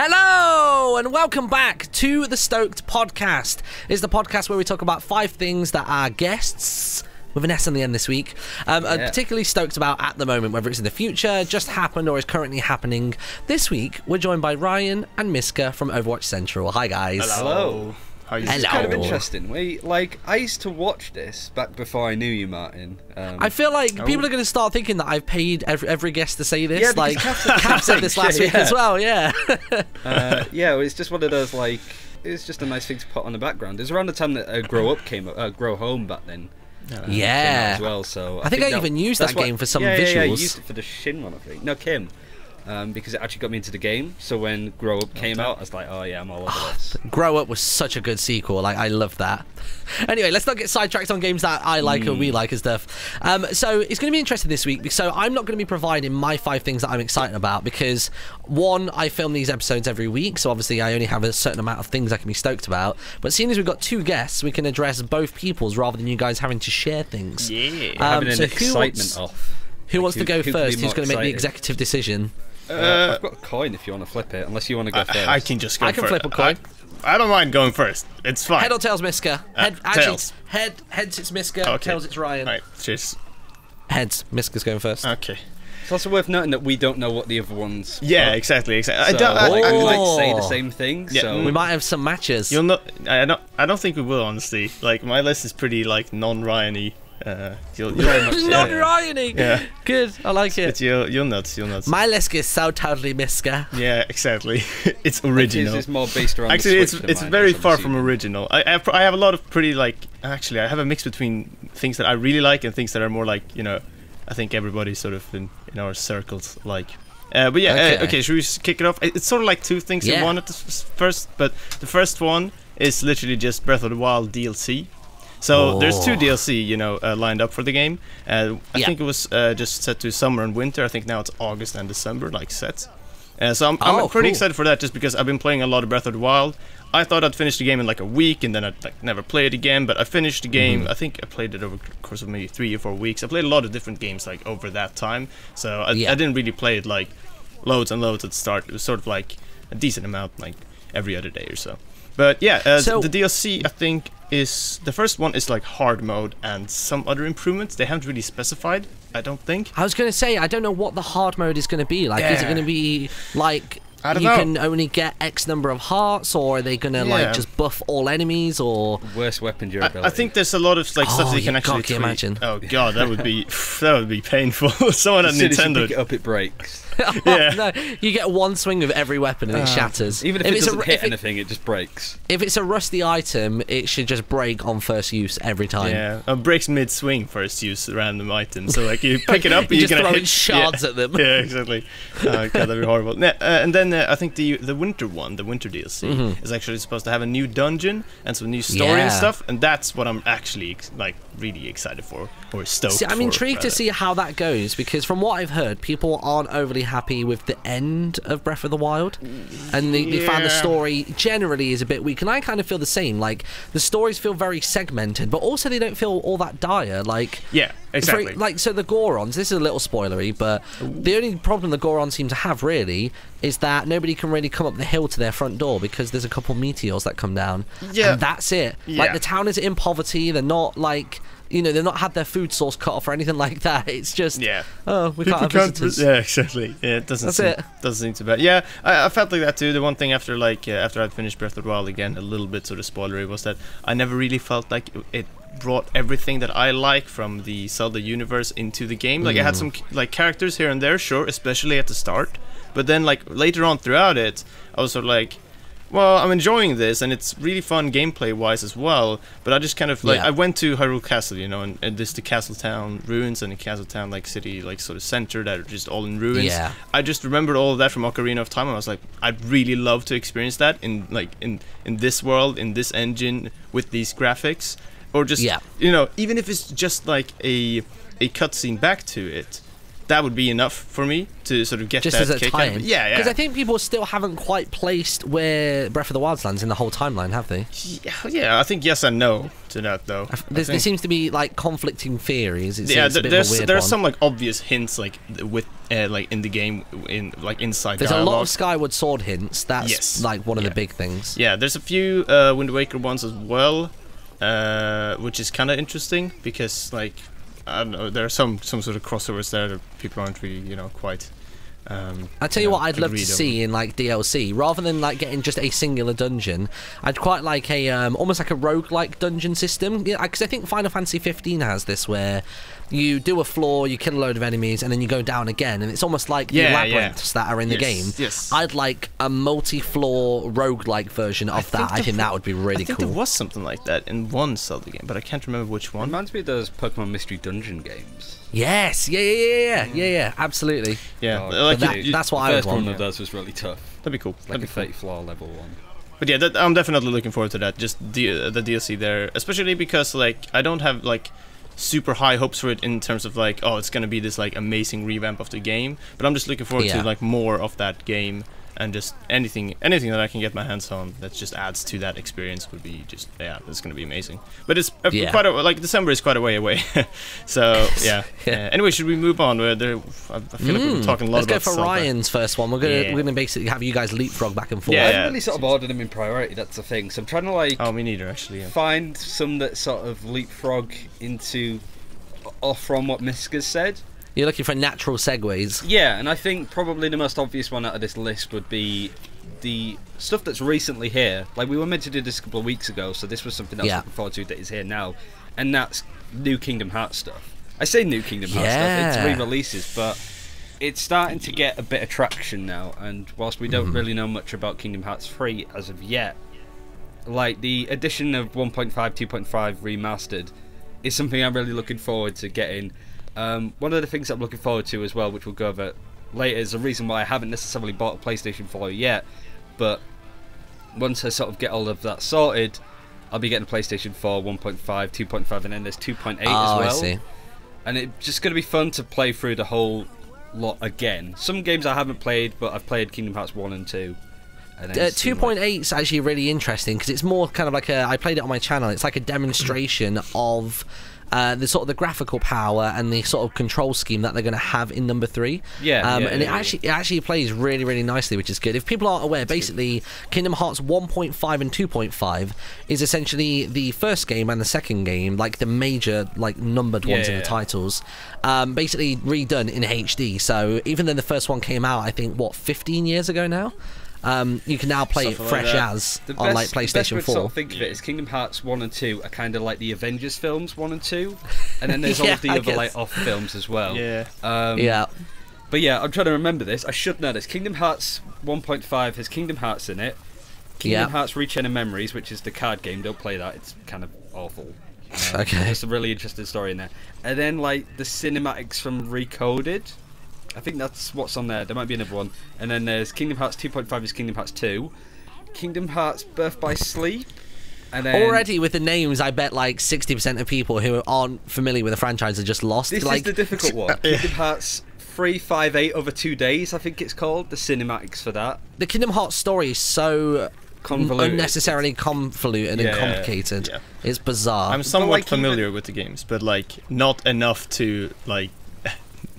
Hello and welcome back to the Stoked Podcast. It's the podcast where we talk about 5 things that our guests, with an S on the end this week, are particularly stoked about at the moment, whether it's in the future, just happened, or is currently happening. This week, we're joined by Ryan and Miska from Overwatch Central. Hi, guys. Hello. How are you? It's kind of interesting. I used to watch this back before I knew you, Martin. I feel like people are going to start thinking that I've paid every guest to say this. Yeah, like, Cap said this last week as well, yeah. It's just one of those, like, it's just a nice thing to put on the background. It's around the time that Grow Home back then. Came out as well, so I think I even used that game for some visuals. Yeah, I used it for the Shin one, I think. No, Kim. Because it actually got me into the game. So when Grow Up came out, I was like, oh yeah, I'm all over this. Grow Up was such a good sequel. Like, I love that. Anyway, let's not get sidetracked on games that I like or we like and stuff. So it's going to be interesting this week. So I'm not going to be providing my 5 things that I'm excited about because, one, I film these episodes every week. So obviously I only have a certain amount of things I can be stoked about. But seeing as we've got 2 guests, we can address both people's rather than you guys having to share things. Yeah. Having an excitement off. Who wants to go first? Who's going to make the executive decision? I've got a coin if you want to flip it, unless you want to go first. I can just go first. I can flip a coin. I don't mind going first. It's fine. Head or tails, Miska? Tails. Heads it's Miska, okay. tails it's Ryan. Alright, cheers. Heads. Miska's going first. Okay. It's also worth noting that we don't know what the other ones Yeah, are. exactly. So, I might say the same thing, Yeah. so... We might have some matches. You'll know. I don't think we will, honestly. Like, my list is pretty, like, non-Ryan-y. You'll very much non-Ryan-y. Yeah. Good, I like it. But you'll nuts. My list is so totally Miska. Yeah, exactly. It's original. It's more based around actually, the Switch it's very far from original. I have a lot of pretty, like... Actually, I have a mix between things that I really like and things that are more like, you know... I think everybody sort of in our circles like... but yeah, okay, should we just kick it off? It's sort of like 2 things in one at the first, but the first one is literally just Breath of the Wild DLC. So there's 2 DLC, lined up for the game. I think it was just set to summer and winter. I think now it's August and December, like set. So I'm pretty excited for that, just because I've been playing a lot of Breath of the Wild. I thought I'd finish the game in like a week, and then I'd like never play it again. But I finished the game. I think I played it over the course of maybe 3 or 4 weeks. I played a lot of different games like over that time. So I didn't really play it like loads and loads at the start. It was sort of like a decent amount, like every other day or so. But yeah, the DLC I think is the first one is like hard mode and some other improvements. They haven't really specified, I don't think. I was going to say, I don't know what the hard mode is going to be like. Is it going to be like I don't know. Can only get X number of hearts, or are they going to like just buff all enemies, or worse weapon durability? I think there's a lot of like stuff that you can actually can imagine. Oh god, that would be painful. Someone at As soon as you Nintendo. pick it up, it breaks. No, you get one swing with every weapon and it shatters. Even if it doesn't hit anything, it just breaks. If it's a rusty item, it should just break on first use every time. Yeah, it breaks mid-swing first use random item. So like you pick it up, you you're just gonna throw hit shards at them. Yeah, exactly. God, that'd be horrible. And then I think the winter one, the winter DLC, is actually supposed to have a new dungeon and some new story and stuff. And that's what I'm actually like really excited for, or stoked. See, I'm intrigued to see how that goes, because from what I've heard, people aren't overly happy with the end of Breath of the Wild, and they found the story generally is a bit weak, and I kind of feel the same. Like, the stories feel very segmented, but also they don't feel all that dire. Like, yeah, exactly. So the Gorons, this is a little spoilery, but the only problem the Gorons seem to have really is that nobody can really come up the hill to their front door because there's a couple meteors that come down, and that's it. Like, the town is in poverty. They're not like, they've not had their food source cut off or anything like that. It's just, we can't have visitors. Yeah, exactly. Yeah, it doesn't seem too bad. Yeah, I felt like that too. The one thing after I'd finished Breath of the Wild, again, a little bit sort of spoilery, was that I never really felt like it brought everything that I like from the Zelda universe into the game. Like, I had some like characters here and there, sure, especially at the start, but then like later on throughout it, I was sort of like, well, I'm enjoying this, and it's really fun gameplay-wise as well, but I just kind of, like, I went to Hyrule Castle, and there's the Castletown ruins and the Castletown, like, city, like, sort of center that are just all in ruins. Yeah. I just remembered all of that from Ocarina of Time, and I was like, I'd really love to experience that in this world, in this engine, with these graphics, or just, even if it's just, like, a cutscene back to it. that would be enough for me to sort of get just that as a kick. tie-in. Yeah. Because I think people still haven't quite placed where Breath of the Wild lands in the whole timeline, have they? Yeah, I think yes and no to that though. There seems to be like conflicting theories. It seems a bit there's of a weird there's one. some like obvious hints like with like in the game in like inside There's dialogue. a lot of Skyward Sword hints. That's Yes. like one of the big things. Yeah, there's a few Wind Waker ones as well, which is kind of interesting because like I don't know, there are some sort of crossovers there that people aren't really quite. I tell you what, I'd love to agreed on. see in like DLC, rather than like getting just a singular dungeon, I'd quite like a almost like a roguelike dungeon system. Yeah, because I think Final Fantasy 15 has this where you do a floor, you kill a load of enemies, and then you go down again, and it's almost like the labyrinths that are in the game. Yes. I'd like a multi-floor roguelike version of that. I think that would be really I think cool. there was something like that in one Zelda game, but I can't remember which one. Reminds me of those Pokemon Mystery Dungeon games. Yes, yeah, absolutely. Yeah, Oh, like that's what I would First one want. of those was really tough. that'd be cool. Like That'd a be cool. 30 floor level one. But yeah, I'm definitely looking forward to that. Just the DLC there, especially because like I don't have like super high hopes for it in terms of like, oh, it's gonna be this like amazing revamp of the game. But I'm just looking forward to like more of that game, and just anything that I can get my hands on that just adds to that experience would be just that's gonna be amazing. But it's quite like December is quite a way away, so yeah. Anyway, should we move on? I feel like we've been talking a lot about. Let's go for Zelda. Ryan's first one. We're gonna basically have you guys leapfrog back and forth. I haven't really sort of ordered them in priority. That's the thing. So I'm trying to like. Oh, me neither actually. Yeah. Find some that sort of leapfrog into or from what Miska's said. You're looking for natural segues. Yeah, and I think probably the most obvious one out of this list would be the stuff that's recently here. Like, we were meant to do this a couple of weeks ago, so this was something that I was looking forward to that is here now. And that's new Kingdom Hearts stuff. I say new Kingdom Hearts stuff, it's re-releases, but it's starting to get a bit of traction now. And whilst we don't really know much about Kingdom Hearts 3 as of yet, like, the addition of 1.5, 2.5 remastered is something I'm really looking forward to getting. One of the things I'm looking forward to as well, which we'll go over later, is the reason why I haven't necessarily bought a PlayStation 4 yet, but once I sort of get all of that sorted, I'll be getting a PlayStation 4, 1.5, 2.5, and then there's 2.8 as well. I see. And it's just going to be fun to play through the whole lot again. Some games I haven't played, but I've played Kingdom Hearts 1 and 2. 2.8 is actually really interesting because it's more kind of like I played it on my channel. It's like a demonstration of the sort of the graphical power and the sort of control scheme that they're going to have in number 3. It actually plays really, really nicely, which is good. If people aren't aware, basically Kingdom Hearts 1.5 and 2.5 is essentially the first game and the second game, like the major like numbered ones in the titles, basically redone in HD. So even though the first one came out, I think 15 years ago now. You can now play it fresh as on like PlayStation 4. The best way to sort of think of it is Kingdom Hearts 1 and 2 are kind of like the Avengers films 1 and 2, and then there's all of the other like off films as well. But yeah, I'm trying to remember this. I should know this. Kingdom Hearts 1.5 has Kingdom Hearts in it. Kingdom Hearts Rechain of Memories, which is the card game. Don't play that. It's kind of awful. There's a really interesting story in there. And then like the cinematics from Recoded. I think that's what's on there. There might be another one. And then there's Kingdom Hearts 2.5 is Kingdom Hearts 2. Kingdom Hearts Birth by Sleep. And then already with the names, I bet like 60% of people who aren't familiar with the franchise are just lost. This is the difficult one. Kingdom Hearts 358 over 2 days, I think it's called. The cinematics for that. The Kingdom Hearts story is so unnecessarily convoluted and complicated. Yeah. It's bizarre. I'm somewhat familiar with the games, but like not enough to like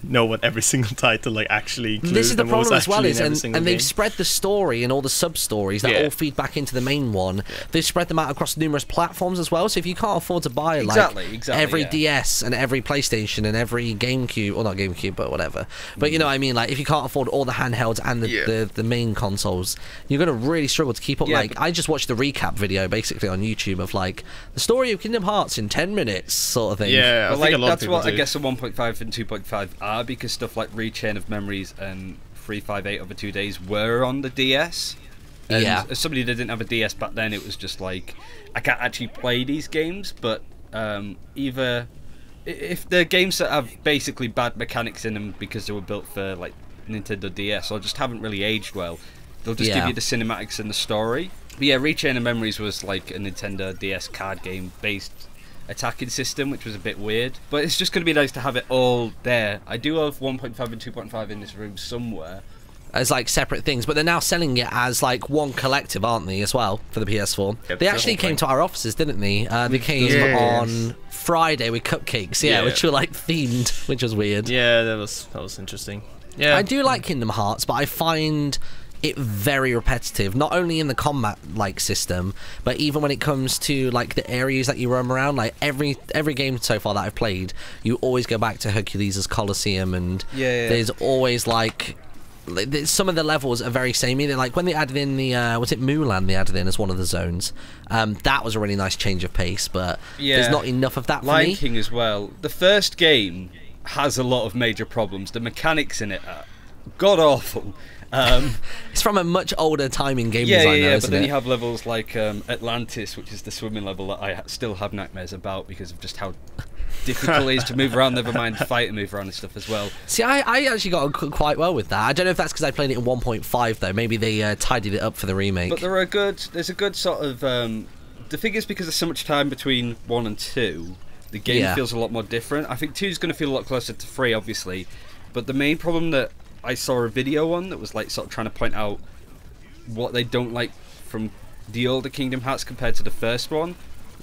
know what every single title like actually includes. This is the problem as well, is and they've spread the story and all the sub stories that all feed back into the main one. They've spread them out across numerous platforms as well. So if you can't afford to buy like every DS and every PlayStation and every GameCube, or not GameCube, but whatever. But you know what I mean, like if you can't afford all the handhelds and the main consoles, you're gonna really struggle to keep up. Like I just watched the recap video basically on YouTube of like the story of Kingdom Hearts in 10 minutes sort of thing. Yeah, but like that's what I guess the 1.5 and 2.5 are, because stuff like Rechain of Memories and 358 over 2 days were on the DS. And as somebody that didn't have a DS back then, it was just like I can't actually play these games, but either if they're games that have basically bad mechanics in them because they were built for like Nintendo DS or just haven't really aged well, they'll just give you the cinematics and the story. But yeah, Rechain of Memories was like a Nintendo DS card game based attacking system, which was a bit weird. But it's just going to be nice to have it all there. I do have 1.5 and 2.5 in this room somewhere. As like separate things, but they're now selling it as like one collective, aren't they, as well, for the PS4? Yep, they actually came to our offices, didn't they? They came on Friday with cupcakes, which were like themed, which was weird. Yeah, that was interesting. Yeah, I do like Kingdom Hearts, but I find it very repetitive, not only in the combat like system, but even when it comes to like the areas that you roam around. Like every game so far that I've played, you always go back to Hercules' Colosseum, and there's always like some of the levels are very samey. They're like when they added in the was it Mulan they added in as one of the zones. That was a really nice change of pace, but there's not enough of that for Lion me. King as well. The first game has a lot of major problems. The mechanics in it are god awful. It's from a much older time in game design, though, but then you have levels like Atlantis, which is the swimming level that I still have nightmares about because of just how difficult it is to move around, never mind fight and move around and stuff as well. See, I actually got on quite well with that. I don't know if that's because I played it in 1.5 though. Maybe they tidied it up for the remake. But there's a good sort of the thing is, because there's so much time between 1 and 2, the game feels a lot more different. I think 2 is going to feel a lot closer to 3, obviously, but the main problem that I saw a video on that was like sort of trying to point out what they don't like from the older Kingdom Hearts compared to the first one.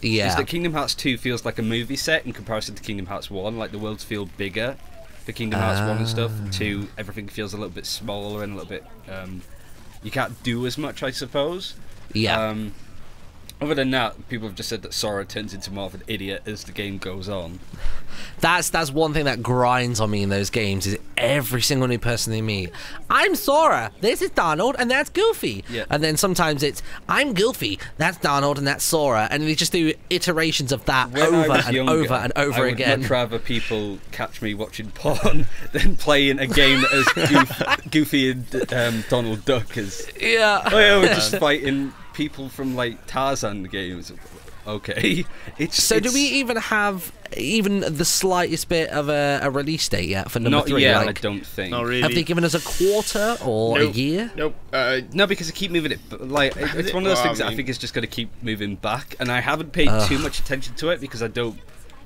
Is that Kingdom Hearts 2 feels like a movie set in comparison to Kingdom Hearts 1. Like the worlds feel bigger for Kingdom Hearts 1 and stuff. 2, everything feels a little bit smaller and a little bit you can't do as much, I suppose. Other than that, people have just said that Sora turns into more of an idiot as the game goes on. That's one thing that grinds on me in those games, is every single new person they meet. I'm Sora, this is Donald, and that's Goofy. And then sometimes it's, I'm Goofy, that's Donald, and that's Sora. And they just do iterations of that over and over again. I would much rather people catch me watching porn than playing a game that has Goofy and Donald Duck as... we're just fighting people from like Tarzan games. Okay. Do we even have the slightest bit of a release date yet for number 3? I don't think. Not really. Have they given us a quarter or a year? Nope. No, because they keep moving it. Like it's one of those things that I think is just going to keep moving back, and I haven't paid too much attention to it because I don't.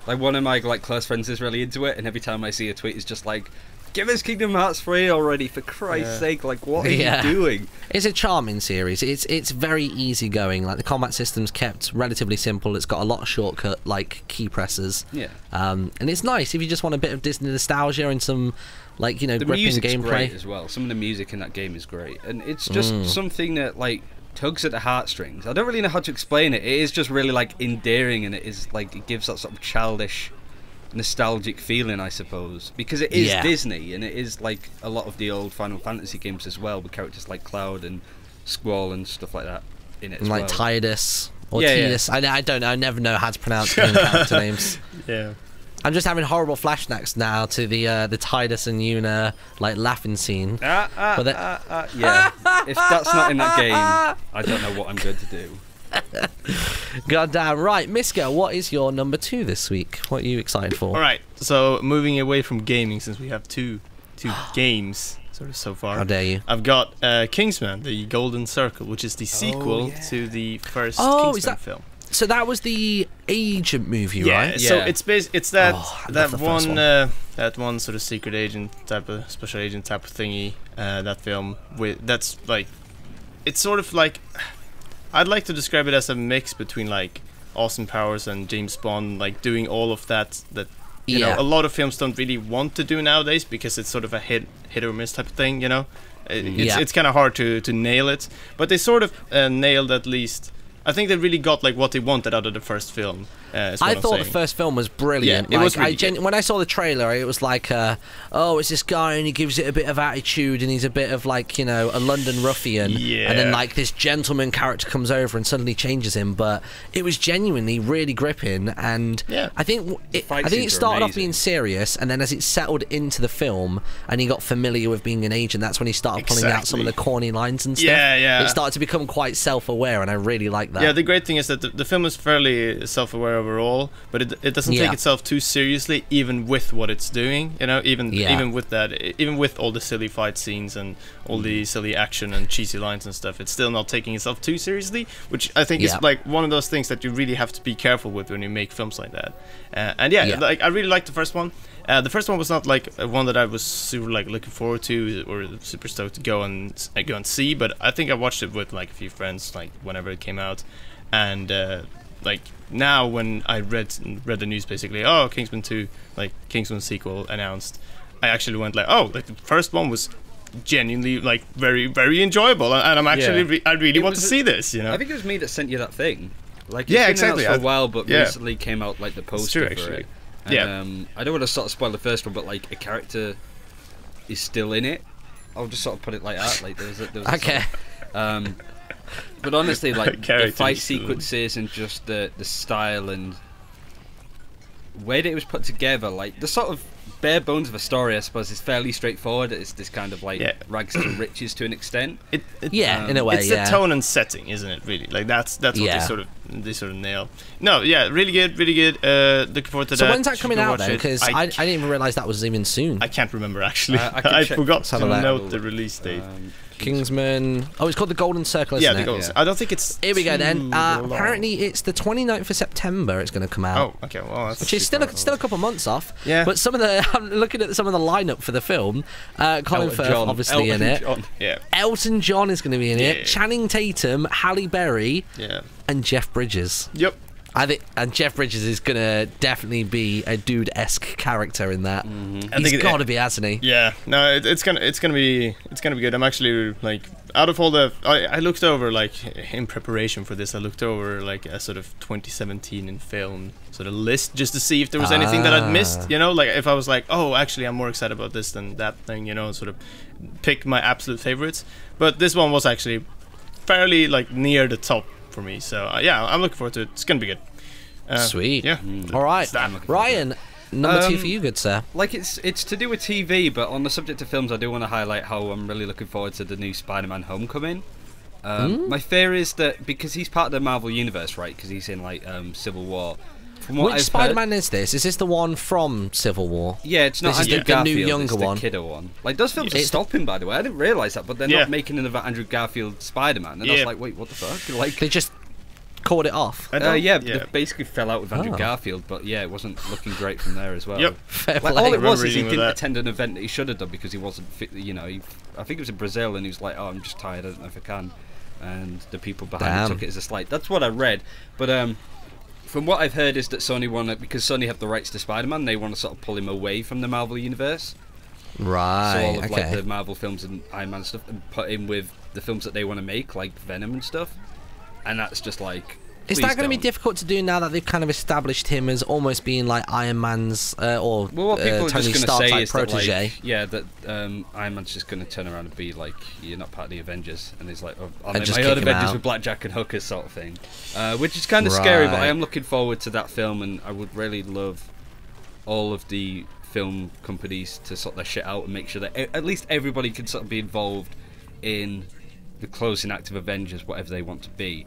Like one of my like close friends is really into it, and every time I see a tweet, it's just like, give us Kingdom Hearts 3 already, for Christ's sake, like what are you doing? It's a charming series. It's very easygoing. Like the combat system's kept relatively simple. It's got a lot of shortcut like key presses. And it's nice if you just want a bit of Disney nostalgia and some like, the gripping gameplay great as well. Some of the music in that game is great. And it's just something that like tugs at the heartstrings. I don't really know how to explain it. It is just really like endearing, and it is like it gives that sort of childish nostalgic feeling, I suppose, because it is Disney, and it is like a lot of the old Final Fantasy games as well, with characters like Cloud and Squall and stuff like that in it as like Tidus or Tidus. I don't know, I never know how to pronounce character names. I'm just having horrible flashbacks now to the Tidus and Yuna like laughing scene. If that's not in that game, I don't know what I'm going to do. God damn. Right, Miska, what is your number 2 this week? What are you excited for? Alright, so moving away from gaming, since we have two games sort of so far. How dare you? I've got Kingsman, the Golden Circle, which is the sequel to the first Kingsman film. So that was the agent movie, right? So it's that one sort of secret agent type of special agent type of thingy. That film that's like, it's sort of like, I'd like to describe it as a mix between like Austin Powers and James Bond, like doing all of that you know a lot of films don't really want to do nowadays, because it's sort of a hit or miss type of thing. It's kind of hard to nail it, but they sort of nailed, at least I think they really got like what they wanted out of the first film. I thought the first film was brilliant. Yeah, it was really when I saw the trailer, it was like, it's this guy and he gives it a bit of attitude and he's a bit of like, a London ruffian. And then like this gentleman character comes over and suddenly changes him. But it was genuinely really gripping, and I think it started off being serious, and then as it settled into the film and he got familiar with being an agent, that's when he started pulling out some of the corny lines and stuff. It started to become quite self-aware, and I really liked like that. Yeah, the great thing is that the film is fairly self-aware overall, but it doesn't take itself too seriously, even with what it's doing. You know, even with that, even with all the silly fight scenes and all the silly action and cheesy lines and stuff, it's still not taking itself too seriously, which I think is like one of those things that you really have to be careful with when you make films like that. Like I really liked the first one. The first one was not like one that I was super like looking forward to or super stoked to go and see, but I think I watched it with like a few friends like whenever it came out, and like now when I read the news basically, oh, Kingsman 2, like Kingsman sequel announced, I actually went like, oh, like the first one was genuinely like very, very enjoyable, and I'm actually I really want to see this, you know. I think it was me that sent you that thing. Like, it's yeah, been exactly. announced for a while, but recently came out like the poster true, for it. And, I don't want to sort of spoil the first one, but like a character is still in it. I'll just sort of put it like that. Like there was okay. But honestly, like the fight sequences and just the style and way that it was put together, like the sort of bare bones of a story, I suppose, is fairly straightforward. It's this kind of like rags to riches to an extent. In a way, it's the tone and setting, isn't it? Really, like that's what they sort of nail. No, yeah, really good. Looking forward to that. So when's that coming out then? Because I didn't even realise that was even soon. I can't remember actually. I forgot to note the release date. Kingsman. Oh, it's called The Golden Circle, isn't it? Golden. I don't think it's. Here we go then. Apparently, it's the 29th of September. It's going to come out. Oh, okay. Well, that's which is still a couple months off. Yeah. But I'm looking at some of the lineup for the film. Colin Firth, obviously, in it. Yeah. Elton John is going to be in it. Channing Tatum, Halle Berry, and Jeff Bridges. Yep. And Jeff Bridges is gonna definitely be a dude-esque character in that. He's got to be, hasn't he? Yeah, no, it's gonna be good. I'm actually like, out of all the, I looked over like in preparation for this, I looked over like a sort of 2017 in film sort of list just to see if there was anything that I'd missed. You know, like if I was like, oh, actually, I'm more excited about this than that thing. You know, sort of pick my absolute favorites. But this one was actually fairly like near the top for me, so I'm looking forward to it. It's gonna be good. Sweet. Yeah. All right, Ryan, number 2 for you, good sir. Like it's to do with TV, but on the subject of films, I do want to highlight how I'm really looking forward to the new Spider-Man: Homecoming. My fear is that because he's part of the Marvel universe, right? Because he's in like Civil War. Which Spider-Man is this? Is this the one from Civil War? Yeah, it's not Andrew Garfield, the new younger it's one. The kidder one. Like those films are stopping, by the way. I didn't realise that, but they're not making another Andrew Garfield Spider-Man. And I was like, wait, what the fuck? Like they just called it off. They basically fell out with Andrew Garfield, but it wasn't looking great from there as well. Yep. Like, all it was is he didn't attend an event that he should have done because he wasn't fit. You know, I think it was in Brazil, and he was like, "Oh, I'm just tired. I don't know if I can." And the people behind him took it as a slight. That's what I read, but from what I've heard is that Sony because Sony have the rights to Spider-Man, they want to sort of pull him away from the Marvel universe. Right. So all of like the Marvel films and Iron Man stuff, and put him with the films that they want to make, like Venom and stuff. And that's just like. Is that going to be difficult to do now that they've kind of established him as almost being like Iron Man's or Tony Stark type protege? That Iron Man's just going to turn around and be like, "You're not part of the Avengers," and he's like, "Oh, I'll make my own Avengers with Blackjack and Hooker," sort of thing, which is kind of scary. But I am looking forward to that film, and I would really love all of the film companies to sort their shit out and make sure that at least everybody can sort of be involved in the closing act of Avengers, whatever they want to be.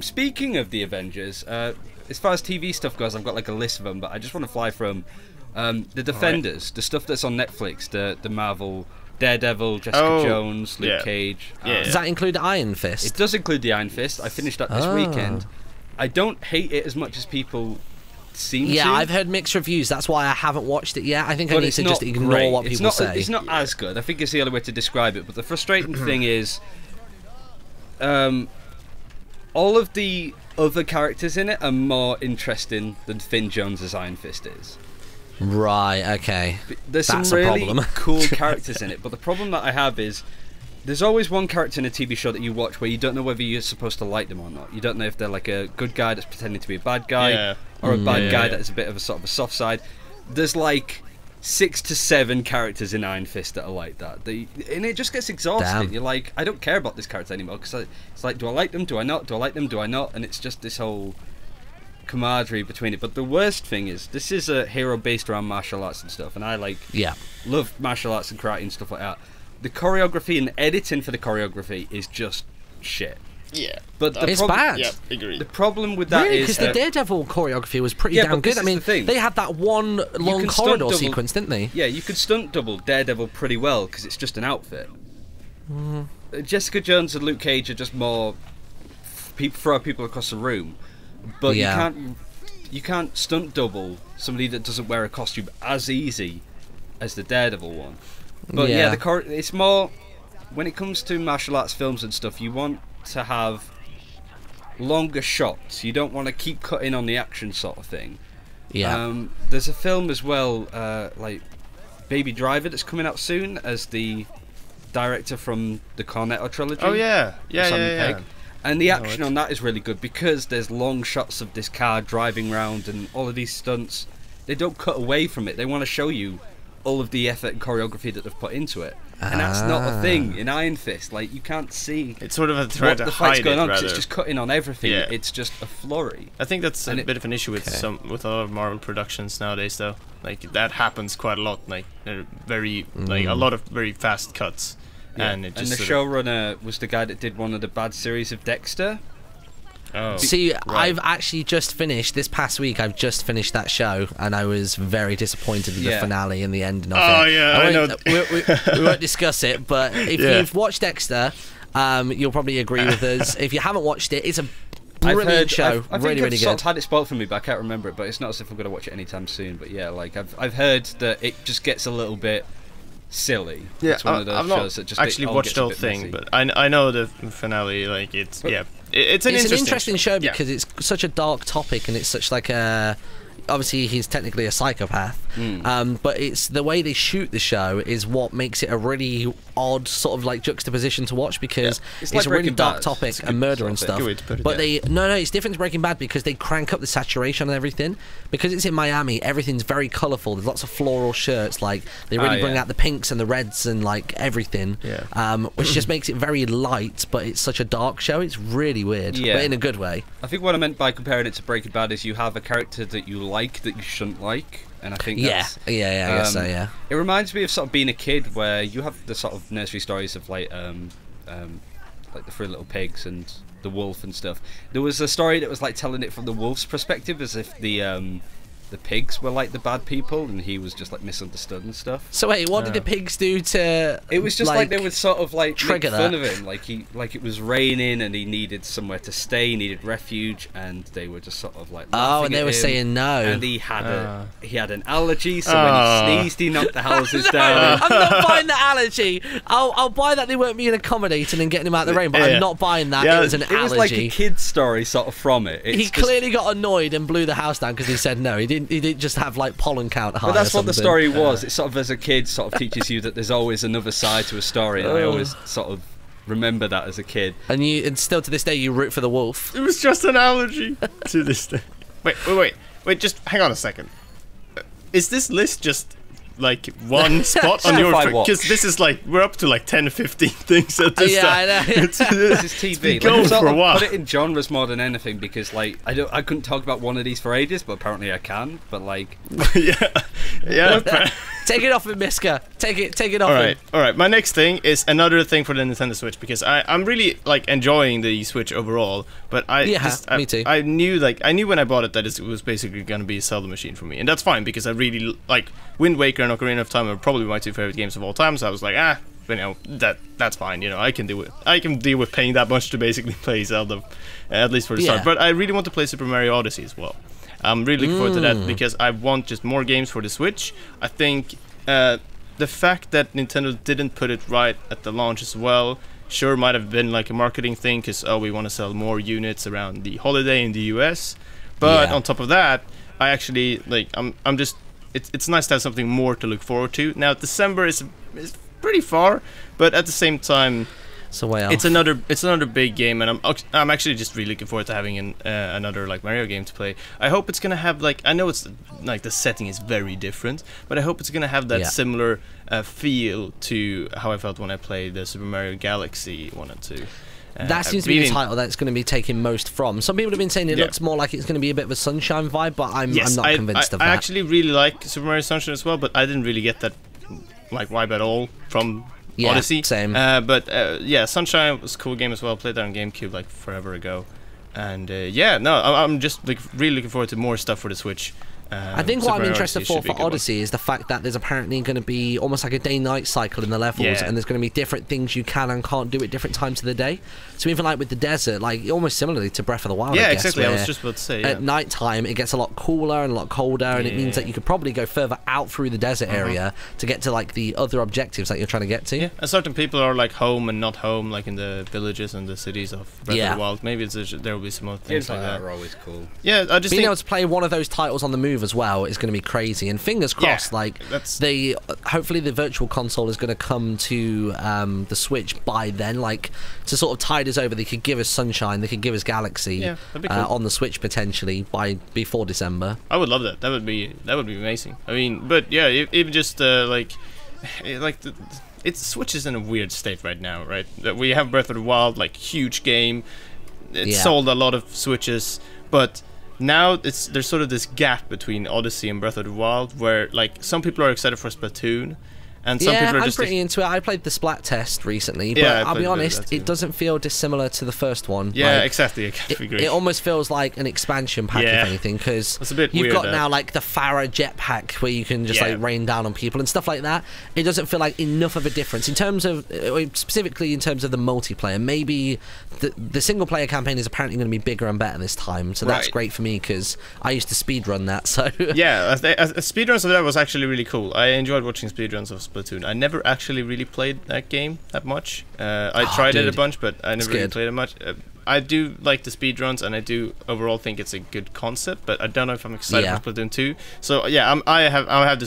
Speaking of the Avengers, as far as TV stuff goes, I've got like a list of them, but I just want to fly from the Defenders, the stuff that's on Netflix, the Marvel, Daredevil, Jessica Jones, Luke Cage. Does that include Iron Fist? It does include the Iron Fist. I finished that this weekend. I don't hate it as much as people seem to. Yeah, I've heard mixed reviews. That's why I haven't watched it yet. I think I need to just ignore what people say. It's not as good. I think it's the other way to describe it. But the frustrating thing is, all of the other characters in it are more interesting than Finn Jones' Iron Fist is. Right, okay. There's some really cool characters in it, but the problem that I have is there's always one character in a TV show that you watch where you don't know whether you're supposed to like them or not. You don't know if they're like a good guy that's pretending to be a bad guy or a bad guy that is a bit of a sort of a soft side. There's like 6 to 7 characters in Iron Fist that are like that. And it just gets exhausting. You're like, I don't care about this character anymore because it's like, do I like them? Do I not? Do I like them? Do I not? And it's just this whole camaraderie between it. But the worst thing is, this is a hero based around martial arts and stuff, and I love martial arts and karate and stuff like that. The choreography and editing for the choreography is just shit. Yeah. But it's bad. Yeah, agreed. The problem with that really? is Because the Daredevil choreography was pretty Yeah, damn but good. this I is mean, the thing. they had that one long can stunt corridor double- sequence, didn't they? Yeah, you could stunt double Daredevil pretty well because it's just an outfit. Jessica Jones and Luke Cage are just more throw people across the room, but Yeah. you can't stunt double somebody that doesn't wear a costume as easy as the Daredevil one. But yeah, it's more when it comes to martial arts films and stuff. You want to have longer shots. You don't want to keep cutting on the action sort of thing. Yeah. There's a film as well, like Baby Driver, that's coming out soon as the director from the Cornetto trilogy. Oh yeah, Simon yeah. Pegg. And the action on that is really good because there's long shots of this car driving around and all of these stunts. They don't cut away from it. They want to show you all of the effort and choreography that they've put into it. And that's not a thing in Iron Fist. Like, you can't see It's sort of a try what to the fight's hide going it, on 'cause rather. it's just cutting on everything. Yeah. It's just a flurry. I think that's And a bit of an issue with with a lot of Marvel productions nowadays, though. Like that happens quite a lot. Like they're very like a lot of very fast cuts, and it just the showrunner was the guy that did one of the bad series of Dexter. Oh. See, I've actually just finished this past week. I've just finished that show, and I was very disappointed with the finale and the ending of it. Oh yeah, I know. We won't discuss it, but if you've watched Dexter, you'll probably agree with us. If you haven't watched it, it's a brilliant show. I think really, really sort good. of had it spoiled for me, but I can't remember it. But it's not as if I'm going to watch it anytime soon. But yeah, like I've heard that it just gets a little bit silly. Yeah, it's one of those I've shows not that just actually watched the whole thing, but I know the finale. Like it's it's an interesting show because it's such a dark topic and it's such like a. Obviously, he's technically a psychopath, but it's the way they shoot the show is what makes it a really odd sort of like juxtaposition to watch because It's it's like a really Breaking dark Bad. topic It's a and good murder sort and of thing. stuff. Good way to put it, But yeah. no, it's different to Breaking Bad because they crank up the saturation and everything. Because it's in Miami, everything's very colourful. There's lots of floral shirts. Like they really bring out the pinks and the reds and like everything. Yeah. Which just makes it very light, but it's such a dark show. It's really weird, but in a good way. I think what I meant by comparing it to Breaking Bad is you have a character that you like that you shouldn't like, and I think that's, I guess so. Yeah. It reminds me of sort of being a kid where you have the sort of nursery stories of like the Three Little Pigs and the wolf and stuff. There was a story that was like telling it from the wolf's perspective, as if the pigs were like the bad people and he was just like misunderstood and stuff. So wait, what did the pigs do to? It was just like they would sort of like trigger make fun that? of him, like it was raining and he needed somewhere to stay, he needed refuge, and they were just sort of like laughing and they at were him. saying no. And he had an allergy, so when he sneezed, he knocked the houses down. I'm not buying the allergy. I'll buy that they weren't being accommodating and getting him out of the rain, but I'm not buying that it was an allergy. It was like a kid's story, sort of from it. He clearly got annoyed and blew the house down because he said no. He didn't just have like pollen count high. But that's or what the something. story was. It sort of, as a kid, sort of teaches you that there's always another side to a story, and I always sort of remember that as a kid. And still to this day you root for the wolf. It was just an allergy to this day. Wait, just hang on a second. Is this list just like one spot on your because this is like we're up to like 10 or 15 things at this time. I know. This is TV. Going Like, for a while. Put it in genres more than anything because like I couldn't talk about one of these for ages, but apparently I can. But like yeah. Take it off him, Miska. Take it off him. All right. My next thing is another thing for the Nintendo Switch because I'm really like enjoying the Switch overall. But me too. I knew when I bought it that it was basically going to be a Zelda machine for me, and that's fine because I really like Wind Waker and Ocarina of Time are probably my two favorite games of all time. So I was like, that's fine. You know, I can deal with paying that much to basically play Zelda, at least for the start. But I really want to play Super Mario Odyssey as well. I'm really looking forward to that because I want just more games for the Switch. I think the fact that Nintendo didn't put it right at the launch as well, sure might have been like a marketing thing because we want to sell more units around the holiday in the US. But on top of that, I actually like I'm just it's nice to have something more to look forward to. Now December is pretty far, but at the same time. So way off. It's another big game, and I'm actually just really looking forward to having another like Mario game to play. I hope it's gonna have like I know it's like the setting is very different, but I hope it's gonna have that similar feel to how I felt when I played the Super Mario Galaxy 1 and 2. That seems to be the title that's going to be taken most from. Some people have been saying it looks more like it's going to be a bit of a Sunshine vibe, but I'm not convinced of that. I actually really like Super Mario Sunshine as well, but I didn't really get that like vibe at all from Odyssey. Same. But yeah, Sunshine was a cool game as well. Played that on GameCube like forever ago. And yeah, no, I'm just really looking forward to more stuff for the Switch. I think what I'm interested for Odyssey is the fact that there's apparently going to be almost like a day-night cycle in the levels, and there's going to be different things you can and can't do at different times of the day. So even like with the desert, like almost similarly to Breath of the Wild, yeah, I guess, exactly. I was just about to say, at night time it gets a lot cooler and a lot colder, and it means that you could probably go further out through the desert area to get to like the other objectives that you're trying to get to. Yeah, and certain people are like home and not home, like in the villages and the cities of Breath of the Wild. Maybe there will be some other things like that. Are always cool. Yeah, I just being able to play one of those titles on the move as well is going to be crazy, and fingers crossed, like hopefully the virtual console is going to come to the Switch by then, like to sort of tide us over. They could give us Sunshine, they could give us Galaxy cool. On the Switch potentially before December. I would love that. That would be amazing. I mean, but yeah, even just Switch is in a weird state right now, right? We have Breath of the Wild, like huge game. It sold a lot of Switches, but now there's sort of this gap between Odyssey and Breath of the Wild, where like some people are excited for Splatoon, and some people are just... I'm pretty into it. I played the Splat test recently, but I'll be honest, it doesn't feel dissimilar to the first one. Yeah, like, exactly. It almost feels like an expansion pack, if anything, because you've got now like the Farah jetpack where you can just like rain down on people and stuff like that. It doesn't feel like enough of a difference in terms of, specifically in terms of the multiplayer. Maybe the single player campaign is apparently going to be bigger and better this time, so that's great for me because I used to speedrun that. So yeah, speedruns of that was actually really cool. I enjoyed watching speedruns of Splatoon. I never actually really played that game that much. I tried it a bunch, but I never really played it much. I do like the speedruns, and I do overall think it's a good concept, but I don't know if I'm excited for Splatoon 2. So yeah, I'm in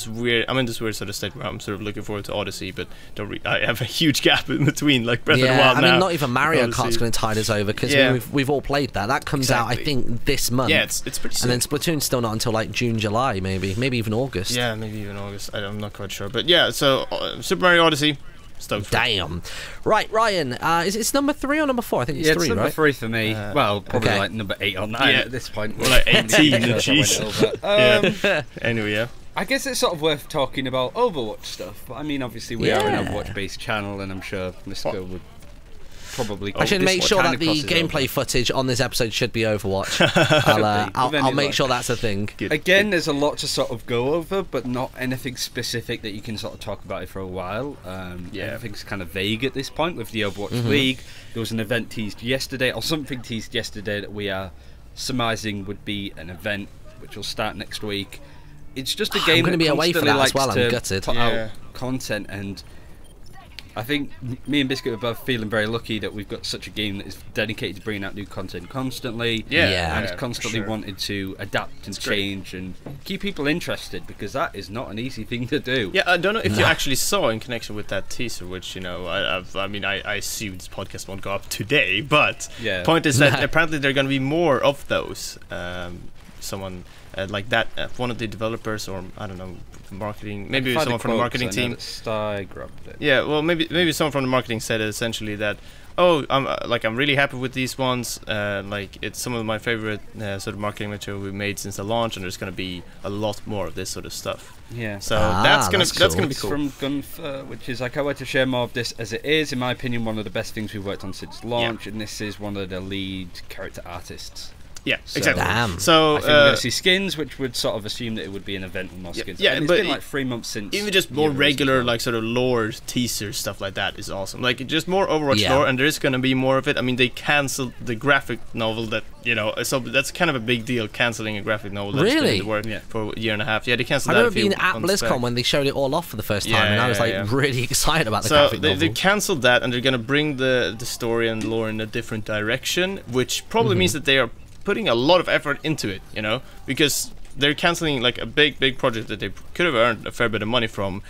this weird sort of state where I'm sort of looking forward to Odyssey, but I have a huge gap in between, like Breath of the Wild now. I mean, not even Mario Kart's going to tide us over, because we've all played that. That comes out, I think, this month. Yeah, it's pretty soon. And then Splatoon's still not until like June, July, maybe even August. Yeah, maybe even August. I'm not quite sure, but yeah. So Super Mario Odyssey. Damn. Right, Ryan, is it's number 3 or number 4? I think it's 3, right? It's number 3 for me. Well, probably like number 8 or 9 at this point. Well, like 18, jeez. Anyway, yeah. I guess it's sort of worth talking about Overwatch stuff. But I mean, obviously, we are an Overwatch-based channel, and I'm sure Mr. would probably... I should make sure that the gameplay footage on this episode should be Overwatch. I'll make sure that's a thing. Again, there's a lot to sort of go over, but not anything specific that you can sort of talk about it for a while. Everything's kind of vague at this point with the Overwatch League. There was an event teased yesterday, or something teased yesterday, that we are surmising would be an event which will start next week. It's just a game that constantly likes to put out content, and I think me and Biscuit are both feeling very lucky that we've got such a game that is dedicated to bringing out new content constantly, and is constantly wanted to adapt and change and keep people interested, because that is not an easy thing to do. Yeah, I don't know if you actually saw in connection with that teaser, which, you know, I assume this podcast won't go up today, but point is that apparently there are going to be more of those. Someone like that, one of the developers, or I don't know, marketing, maybe someone from the marketing team. I grabbed it. Yeah, well, maybe someone from the marketing said essentially that, I'm really happy with these ones. Like, it's some of my favorite sort of marketing material we made since the launch, and there's going to be a lot more of this sort of stuff. Yeah. So that's gonna be cool. From Gunfer, which is, I can't wait to share more of this, as it is, in my opinion, one of the best things we've worked on since launch, and this is one of the lead character artists. Yeah, exactly. Damn. So I think we're going to see skins, which would sort of assume that it would be an event with more skins. Yeah, and it's been like 3 months since. Even just more regular, like sort of lore teasers, stuff like that is awesome. Like, just more Overwatch lore, and there is going to be more of it. I mean, they canceled the graphic novel that, you know, so that's kind of a big deal, cancelling a graphic novel that's been working for a year and a half. Yeah, they canceled that. I remember being at BlizzCon when they showed it all off for the first time, and I was like really excited about the graphic novel. So they canceled that, and they're going to bring the story and lore in a different direction, which probably means that they are putting a lot of effort into it, you know, because they're canceling like a big project that they could have earned a fair bit of money from,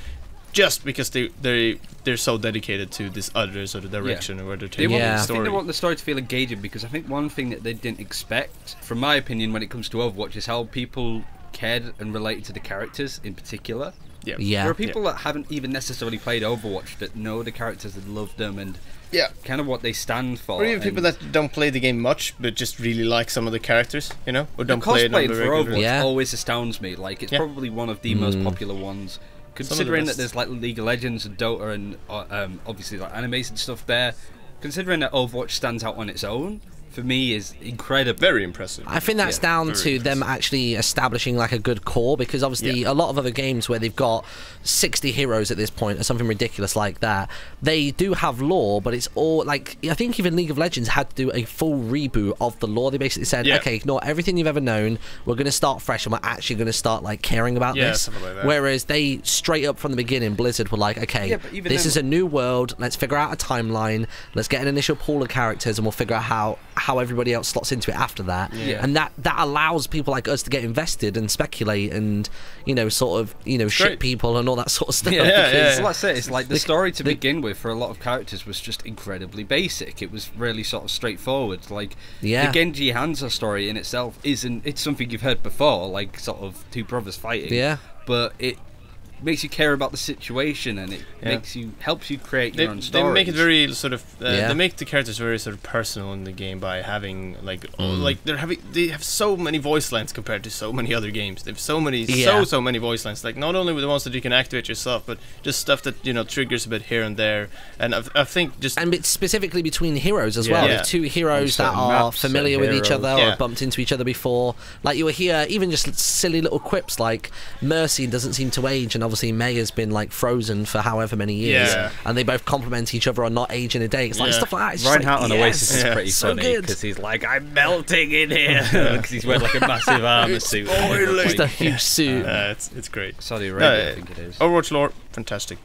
just because they're so dedicated to this other sort of direction where they're taking the story. I think they want the story to feel engaging, because I think one thing that they didn't expect, from my opinion, when it comes to Overwatch, is how people cared and related to the characters in particular. There are people that haven't even necessarily played Overwatch that know the characters and love them, and kind of what they stand for. Or even people that don't play the game much but just really like some of the characters, you know, or don't play it on the regular. Overwatch always astounds me. Like, it's probably one of the most popular ones, considering that there's like League of Legends and Dota and obviously like animated stuff there, considering that Overwatch stands out on its own, for me is incredible. Very impressive. I think that's down to them actually establishing like a good core, because obviously a lot of other games where they've got 60 heroes at this point or something ridiculous like that, they do have lore, but it's all like, I think even League of Legends had to do a full reboot of the lore. They basically said, okay, ignore everything you've ever known, we're going to start fresh and we're actually going to start like caring about this. Like whereas they straight up from the beginning, Blizzard were like, okay, this is a new world, let's figure out a timeline, let's get an initial pool of characters and we'll figure out how everybody else slots into it after that. And that allows people like us to get invested and speculate and, you know, sort of, you know, shit people and all that sort of stuff. Like I said, it's like the story to begin with for a lot of characters was just incredibly basic. It was really sort of straightforward. Like the Genji Hanzo story in itself it's something you've heard before, like sort of two brothers fighting. But it makes you care about the situation, and it helps you create your own stories. They make it very sort of they make the characters very sort of personal in the game by having like like they have so many voice lines compared to so many other games. They have so many so many voice lines, like not only with the ones that you can activate yourself, but just stuff that, you know, triggers a bit here and there. And I think just specifically between heroes as well. There's two heroes that are familiar with each other or bumped into each other before. Like you will hear even just silly little quips like Mercy doesn't seem to age, and obviously May has been like frozen for however many years, and they both complement each other on not aging a day. It's like stuff like that. It's Reinhardt like, on Oasis is pretty funny because he's like, I'm melting in here, because he's wearing like a massive armor suit. Just a huge suit. It's great. Saudi Arabia, I think it is. Overwatch lore, fantastic.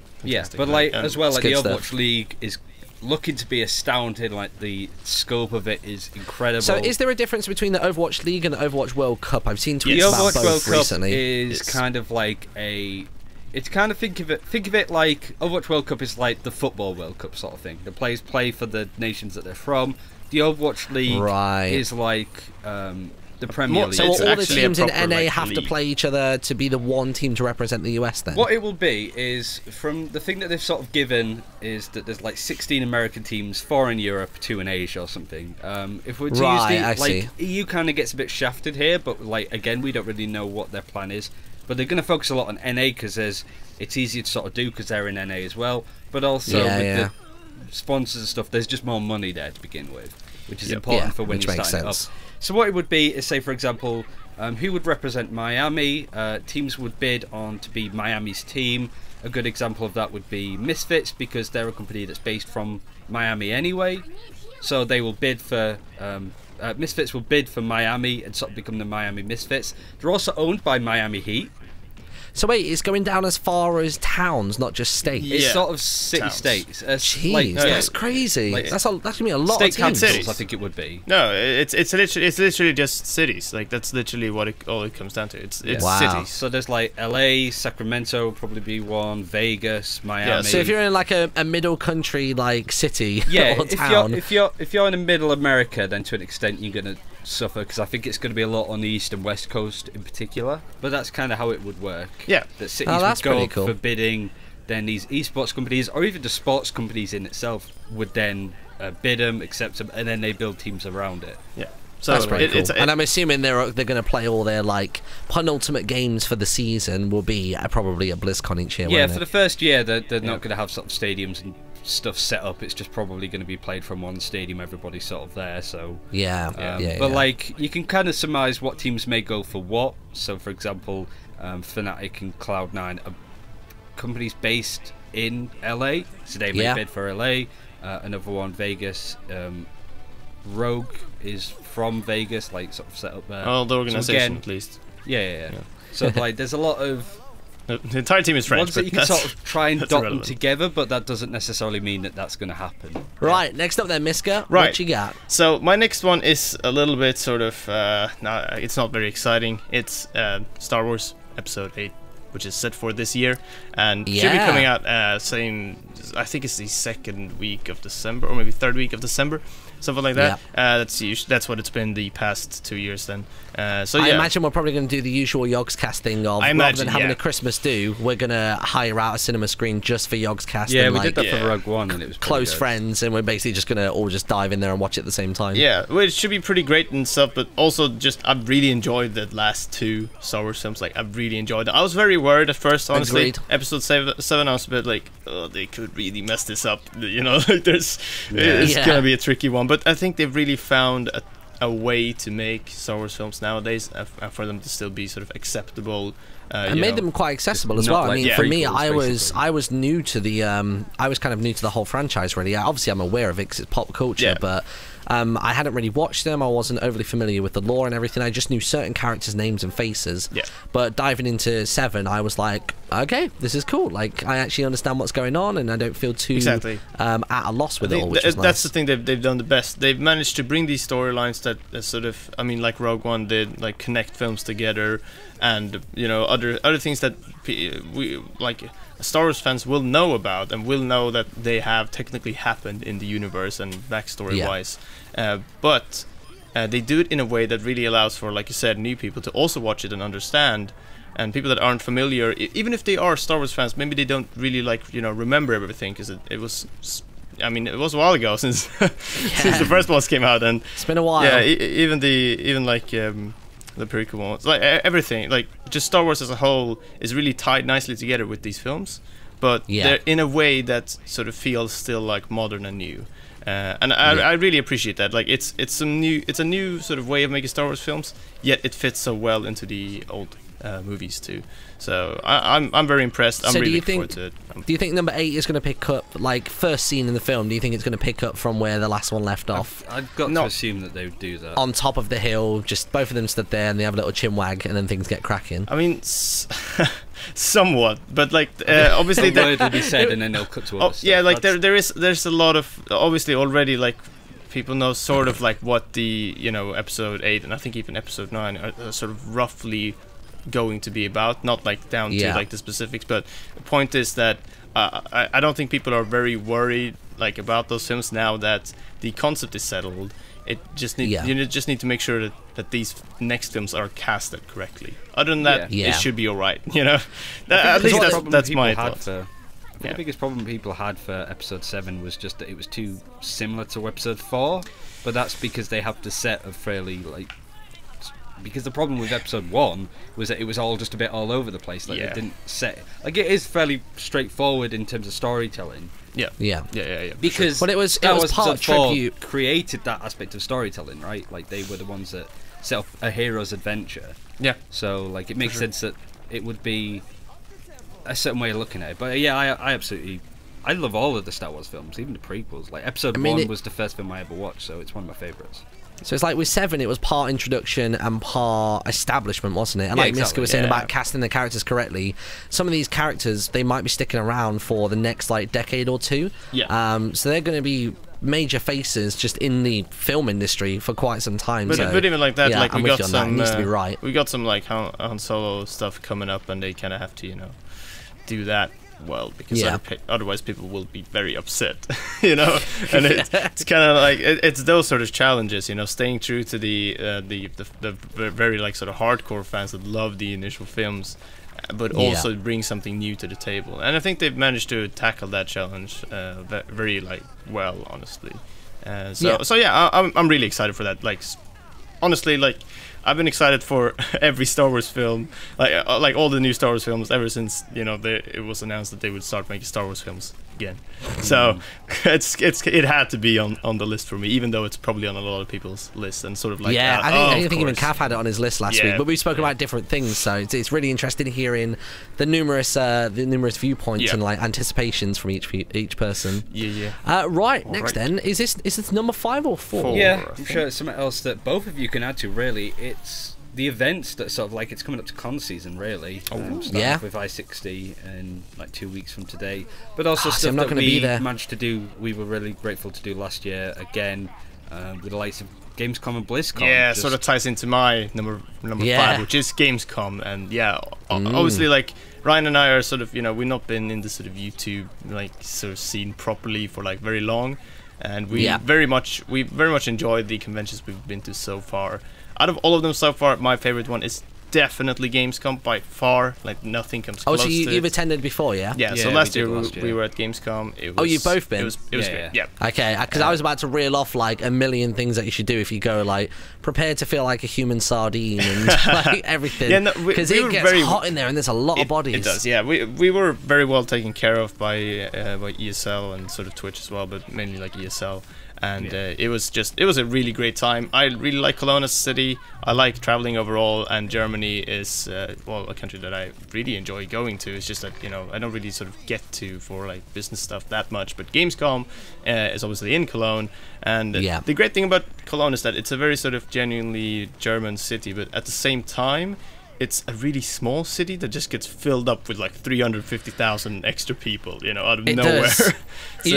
But like as well, like the Overwatch League is looking to be astounding. Like the scope of it is incredible. So is there a difference between the Overwatch League and the Overwatch World Cup? I've seen tweets the about Overwatch both World recently. Cup is kind of like it's kind of think of it like Overwatch World Cup is like the football World Cup sort of thing. The players play for the nations that they're from. The Overwatch League is like the Premier League. So all the teams in NA have to play each other to be the one team to represent the US then? What it will be is, from the thing that they've sort of given, is that there's like 16 American teams, 4 in Europe, 2 in Asia or something. If we're to use the EU kind of gets a bit shafted here, but like again we don't really know what their plan is. But they're going to focus a lot on NA because it's easier to sort of do because they're in NA as well. But also with the sponsors and stuff, there's just more money there to begin with, which is important for when you're starting it up. So what it would be is, say for example, who would represent Miami? Teams would bid on to be Miami's team. A good example of that would be Misfits, because they're a company that's based from Miami anyway. So they will bid for Misfits will bid for Miami and sort of become the Miami Misfits. They're also owned by Miami Heat. So wait, it's going down as far as towns, not just states. It's sort of city-states. Jeez, that's crazy. Like, that's going to be a lot of teams. Capitals, I think it would be. No, it's literally just cities. Like that's literally what all it comes down to. It's cities. So there's like LA, Sacramento would probably be one, Vegas, Miami. Yeah, so if you're in like a middle country like city or town, if you're in the middle America, then to an extent you're going to suffer, because I think it's going to be a lot on the east and west coast in particular, but that's kind of how it would work. That cities would go for bidding, then these esports companies or even the sports companies in itself would then bid them, accept them, and then they build teams around it. So that's pretty cool. And I'm assuming they're going to play all their like penultimate games for the season will be probably at BlizzCon each year. For the first year they're not going to have sort of stadiums and stuff set up. It's just probably going to be played from one stadium. Everybody's sort of there, so but like you can kind of surmise what teams may go for what. So for example, Fnatic and Cloud9 are companies based in LA, so they may bid for LA. Another one, Vegas. Rogue is from Vegas, like sort of set up there. Oh, the organization at least. So like there's a lot of the entire team is French, ones that you can sort of try and dot them together, but that doesn't necessarily mean that that's going to happen. Right, next up then, Miska, what you got? So my next one is a little bit sort of, it's not very exciting. It's Star Wars Episode 8, which is set for this year, and should be coming out I think it's the 2nd week of December, or maybe 3rd week of December. something like that. That's what it's been the past 2 years then. So I imagine we're probably going to do the usual Yogscast thing of rather than having a Christmas do, we're going to hire out a cinema screen just for Yogscast. Yeah, and we did that for Rogue One, and it was close friends, and we're basically just going to all just dive in there and watch it at the same time. Yeah, well, it should be pretty great and stuff, but also just I've really enjoyed the last 2 Star Wars films. Like I've really enjoyed them. I was very worried at first, honestly. Agreed. Episode 7, I was a bit like, oh, they could really mess this up. You know, like it's gonna be a tricky one. But I think they've really found a way to make Star Wars films nowadays, for them to still be sort of acceptable. And made them quite accessible as well. Like I mean, for me, prequels, I was new to the I was kind of new to the whole franchise. Really, obviously, I'm aware of it because it's pop culture, but I hadn't really watched them. I wasn't overly familiar with the lore and everything. I just knew certain characters' names and faces. Yeah. But diving into 7, I was like, okay, this is cool. Like, I actually understand what's going on, and I don't feel too at a loss with it all, which is that's nice. The thing they've done the best. They've managed to bring these storylines that sort of, I mean, like Rogue One did, like connect films together, and you know, other things that we like Star Wars fans will know about and will know that they have technically happened in the universe and backstory wise. But they do it in a way that really allows for, like you said, new people to also watch it and understand. And people that aren't familiar, even if they are Star Wars fans, maybe they don't really remember everything, because it was, I mean, it was a while ago since since the first ones came out, and it's been a while. Yeah, even the prequel ones, like everything, like just Star Wars as a whole is really tied nicely together with these films, but they're in a way that sort of feels still like modern and new. And I really appreciate that. Like it's a new sort of way of making Star Wars films, yet it fits so well into the old movies too. So I'm very impressed. I'm really looking forward to it. Do you think number 8 is going to pick up, like, first scene in the film? Do you think it's going to pick up from where the last one left off? I've got to assume that they would do that. On top of the hill, just both of them stood there and they have a little chin wag, and then things get cracking. I mean, somewhat, but like obviously the word will be said and then they'll cut to other stuff. Yeah, like there's a lot of, obviously already, like people know sort of like what the episode 8 and I think even episode 9 are sort of roughly going to be about, not like down to like the specifics, but the point is that I don't think people are very worried like about those films now that the concept is settled. It just you just need to make sure that these next films are casted correctly. Other than that, it should be alright, at least that's my thought. The biggest problem people had for episode 7 was just that it was too similar to episode 4, but that's because they have to set a fairly because the problem with episode 1 was that it was all just a bit all over the place. Like it didn't set, like, it is fairly straightforward in terms of storytelling. Yeah. Because but it was part tribute. Created that aspect of storytelling, right? Like they were the ones that set up a hero's adventure. Yeah. So like it makes sense that it would be a certain way of looking at it. But yeah, I love all of the Star Wars films, even the prequels. Like episode 1 was the first film I ever watched, so it's one of my favourites. So it's like with 7, it was part introduction and part establishment, wasn't it? And like Miska was saying about casting the characters correctly, some of these characters, they might be sticking around for the next like decade or two. Yeah. So they're going to be major faces just in the film industry for quite some time. But even like that, like we got some, it needs to be right. We got some like Han Solo stuff coming up, and they kind of have to do that well, because otherwise people will be very upset, and it's kind of like it's those sort of challenges, staying true to the very like sort of hardcore fans that love the initial films, but also bring something new to the table. And I think they've managed to tackle that challenge very like well, honestly. I'm really excited for that. Like honestly, like I've been excited for every Star Wars film, like all the new Star Wars films ever since it was announced that they would start making Star Wars films again. So it had to be on the list for me, even though it's probably on a lot of people's lists and sort of like I think even Cav had it on his list last week. But we spoke about different things, so it's really interesting hearing the numerous viewpoints and like anticipations from each person. Right, next then is this number 5 or 4? Yeah, I'm sure it's something else that both of you can add to. Really, it's the events that sort of like it's coming up to con season, really. Starting with I-60 in like 2 weeks from today, but also stuff that we managed to do. We were really grateful to do last year again with the likes of Gamescom and BlizzCon. Yeah, sort of ties into my number 5, which is Gamescom, and obviously like Ryan and I are sort of we've not been in the sort of YouTube like sort of scene properly for like very long. and we very much enjoyed the conventions we've been to so far. Out of all of them so far, my favorite one is definitely Gamescom by far. Like nothing comes close so to you've it. attended before, yeah? Yeah, so last year we were at Gamescom. It was, you've both been? It was great, yeah. Okay, because I was about to reel off like a million things that you should do if you go, like, prepared to feel like a human sardine and like everything. Yeah, because it gets hot in there and there's a lot of bodies. It does, yeah. We were very well taken care of by ESL and sort of Twitch as well, but mainly like ESL. And it was a really great time. I really like Cologne as a city. I like traveling overall, and Germany is a country that I really enjoy going to. It's just that I don't really sort of get to for like business stuff that much. But Gamescom is obviously in Cologne, and the great thing about Cologne is that it's a very sort of genuinely German city, but at the same time, it's a really small city that just gets filled up with like 350,000 extra people, out of nowhere. So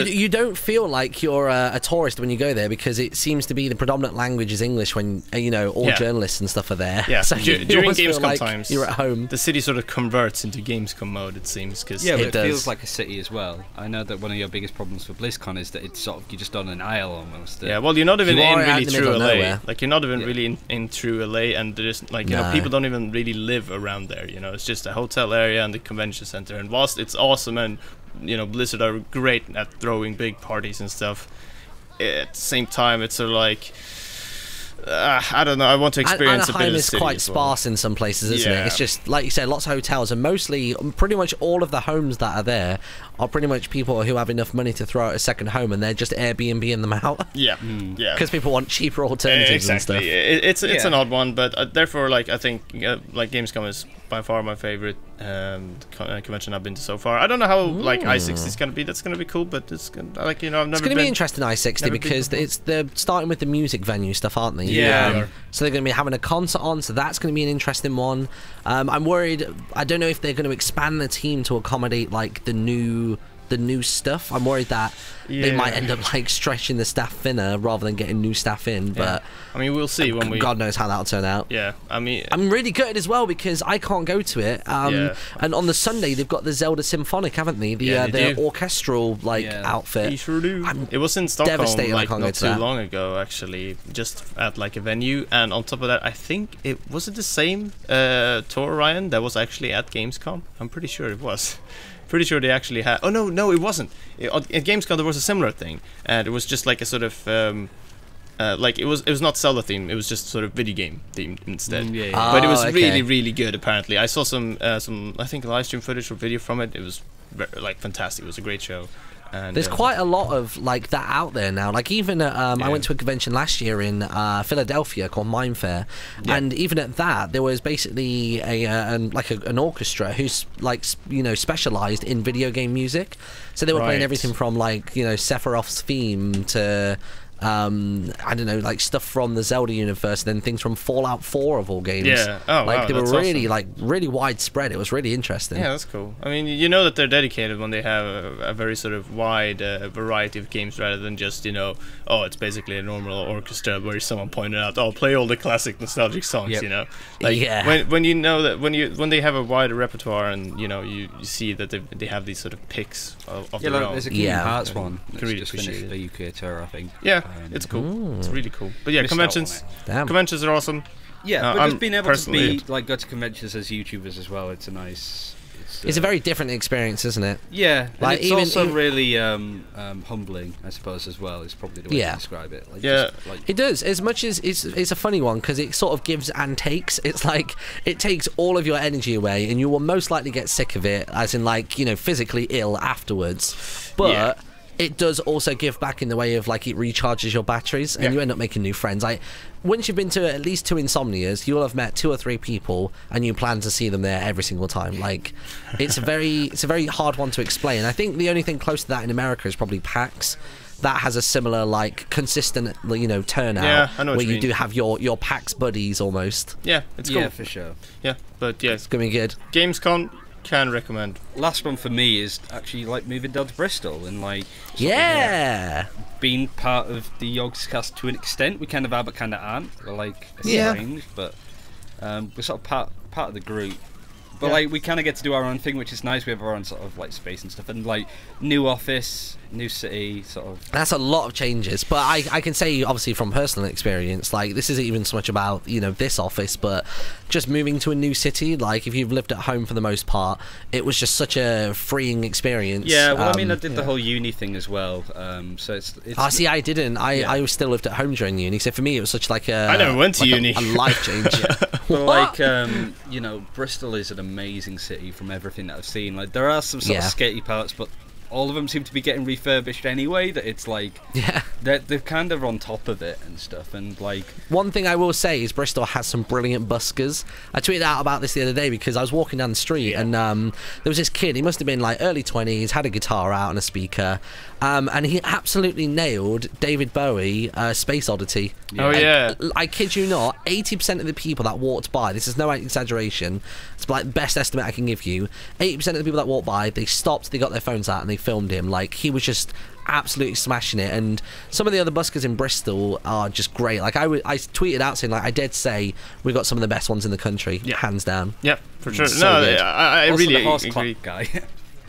you don't feel like you're a tourist when you go there, because it seems to be the predominant language is English when all journalists and stuff are there. Yeah, so during Gamescom like times, you're at home. The city sort of converts into Gamescom mode, it seems. Cause but it feels like a city as well. I know that one of your biggest problems for BlizzCon is that it's sort of you're just on an isle almost. Yeah, well, you're not even in really true LA. Like you're not even really in true LA, and there's like people don't even really live around there. It's just a hotel area and the convention center. And whilst it's awesome, and Blizzard are great at throwing big parties and stuff, at the same time it's sort of like I don't know. I want to experience a bit of the city. Anaheim is quite sparse in some places, isn't it? It's just like you said, lots of hotels, and mostly, pretty much all of the homes that are there are pretty much people who have enough money to throw out a second home, and they're just Airbnb-ing them out. Yeah, Because people want cheaper alternatives and stuff. It's an odd one, but therefore, like I think, like Gamescom is by far my favorite convention I've been to so far. I don't know how like I-60 is gonna be. That's gonna be cool, but it's gonna, like I've never. It's gonna be interesting I-60 because they're starting with the music venue stuff, aren't they? Yeah. So they're going to be having a concert on, so that's going to be an interesting one. I'm worried. I don't know if they're going to expand the team to accommodate like the new stuff. I'm worried that they might end up like stretching the staff thinner rather than getting new staff in. But I mean, we'll see when God knows how that'll turn out. Yeah, I mean, I'm really gutted as well because I can't go to it. And on the Sunday they've got the Zelda Symphonic, haven't they? The orchestral outfit. They sure do. It was in Stockholm like not too long ago, actually, just at like a venue. And on top of that, I think it was the same tour, Ryan, that was actually at Gamescom. I'm pretty sure it was. Pretty sure they actually had. Oh no, it wasn't. At Gamescom there was a similar thing, and it was just like a sort of like it was not Zelda themed. It was just sort of video game themed instead. But it was really good. Apparently, I saw some I think live stream footage or video from it. It was like fantastic. It was a great show. And there's quite a lot of like that out there now. Like even I went to a convention last year in Philadelphia called Mime Fair, and even at that there was basically an orchestra who's like specialized in video game music. So they were playing everything from like Sephiroth's theme to I don't know, like stuff from the Zelda universe, and then things from Fallout 4 of all games. Yeah. Oh, like wow, they were really awesome. like really widespread. It was really interesting. Yeah, that's cool. I mean, that they're dedicated when they have a very sort of wide variety of games rather than just it's basically a normal orchestra where someone pointed out, play all the classic nostalgic songs. Like when they have a wider repertoire and you see that they have these sort of picks of their own. There's a Kingdom Hearts one. Can really just finished the UK tour, I think. Yeah. It's cool. It's really cool. But yeah, conventions are awesome. Yeah, but just being able to go to conventions as YouTubers as well, it's a nice. It's a very different experience, isn't it? Yeah, like it's also really humbling, I suppose, as well. Is probably the way to describe it. Like, it does. As much as it's a funny one because it sort of gives and takes. It's like it takes all of your energy away, and you will most likely get sick of it, as in like physically ill afterwards. But it does also give back in the way of like it recharges your batteries, and you end up making new friends. Like once you've been to at least 2 Insomnias, you'll have met 2 or 3 people, and you plan to see them there every single time. Like it's a very hard one to explain. I think the only thing close to that in America is probably PAX. That has a similar like consistent turnout. Yeah, I know what where you you do have your PAX buddies almost. Yeah, it's cool. Yeah, for sure. Yeah, but it's gonna be good. Gamescom. Can recommend. Last one for me is actually like moving down to Bristol and like being part of the Yogscast to an extent. We kind of are but kind of aren't. We're like strange, but we're sort of part of the group But like we kind of get to do our own thing, which is nice. We have our own sort of like space and stuff, and like new office, new city, sort of. That's a lot of changes, but I can say obviously from personal experience, like this isn't even so much about this office, but just moving to a new city. Like if you've lived at home for the most part, it was just such a freeing experience. Yeah, well, I mean, I did the whole uni thing as well, so it's. See, I didn't. I still lived at home during uni, so for me it was such like a. I never went to uni. A life change. But like Bristol is an amazing city from everything that I've seen. Like there are some sort of sketchy parts, but all of them seem to be getting refurbished anyway. That it's like they're kind of on top of it and stuff. And like one thing I will say is Bristol has some brilliant buskers. I tweeted out about this the other day because I was walking down the street and there was this kid. He must have been like early 20s, had a guitar out and a speaker, and he absolutely nailed David Bowie, Space Oddity. Oh yeah! I kid you not, 80% of the people that walked by, this is no exaggeration, it's like the best estimate I can give you, 80% of the people that walked by, they stopped, they got their phones out and they filmed him. Like he was just absolutely smashing it. And some of the other buskers in Bristol are just great. Like I tweeted out saying, like, I did say we got some of the best ones in the country, hands down. Yep, for sure. So I also really the horse agree. guy.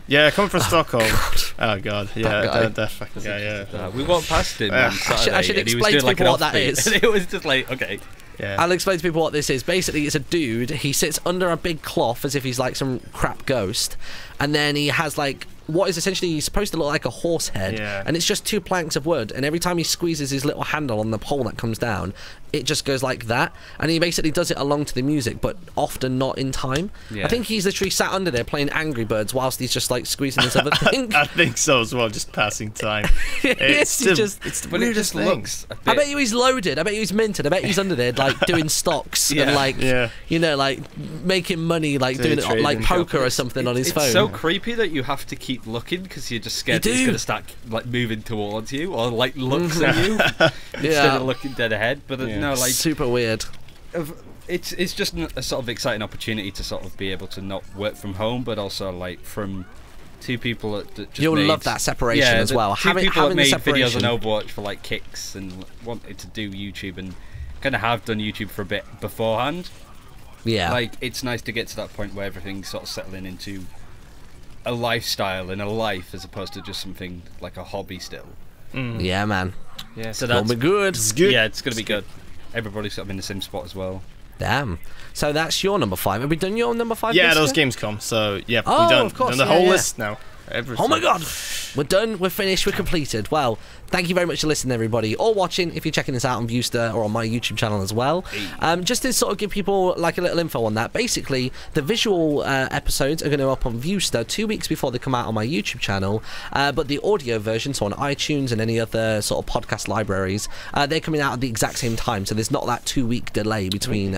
Yeah, coming from Stockholm. God. Oh god, yeah, that fucking guy. Yeah, we walked past him on Saturday, I should and he was explain doing to like people an what that offbeat, is. and it was just like, okay. yeah. I'll explain to people what this is. Basically, it's a dude. He sits under a big cloth as if he's like some crap ghost, and then he has like what is essentially supposed to look like a horse head, and it's just two planks of wood. And every time he squeezes his little handle on the pole that comes down, it just goes like that. And he basically does it along to the music, but often not in time. I think he's literally sat under there playing Angry Birds whilst he's just like squeezing this other thing. I think so as well, just passing time. Yes, it's the But it weirdest just thing. looks a bit... I bet you he's loaded. I bet you he's minted. I bet he's under there like doing stocks and like like making money, like doing it like poker or something on his phone. It's so creepy that you have to keep looking because you're just scared that he's going to start like moving towards you or like looks at you instead of looking dead ahead. But no, like super weird. It's just a sort of exciting opportunity to sort of be able to not work from home, but also like from two people that just You'll made, love that separation as well. Two people that having made the videos separation. on Overwatch for like kicks and wanted to do YouTube and kind of have done YouTube for a bit beforehand. Yeah, like it's nice to get to that point where everything's sort of settling into a lifestyle and a life as opposed to just something like a hobby still. Yeah, man. Yeah, so That'll that's be good. Yeah, it's gonna be good. Everybody's sort of in the same spot as well. Damn. So that's your number 5. Have we done your number 5? Yeah, list those yet? games come. So yeah, Oh, we've done, of course, done the yeah, whole yeah. list now. Oh my god, we're done, we're finished, we're completed. Well, thank you very much for listening, everybody, or watching if you're checking this out on Viewster or on my YouTube channel as well. Just to sort of give people like a little info on that, basically the visual episodes are going to go up on Viewster 2 weeks before they come out on my YouTube channel, but the audio version, so on iTunes and any other sort of podcast libraries, they're coming out at the exact same time, so there's not that 2-week delay between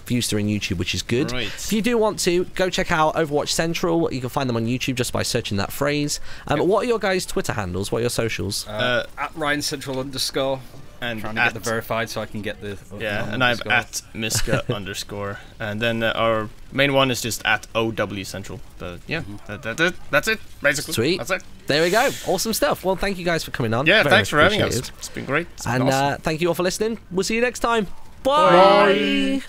Viewster and YouTube, which is good. Right. If you do want to, go check out Overwatch Central. You can find them on YouTube just by searching that phrase. What are your guys' Twitter handles? What are your socials? At Ryan Central _, and trying to get the verified so I can get the and I'm at Miska _ and then our main one is just at OW Central. But yeah, that's it basically. Sweet. That's it. There we go. Awesome stuff. Well, thank you guys for coming on. Yeah, Very thanks much for having us. appreciated. It's been great. It's been And awesome. thank you all for listening. We'll see you next time. Bye.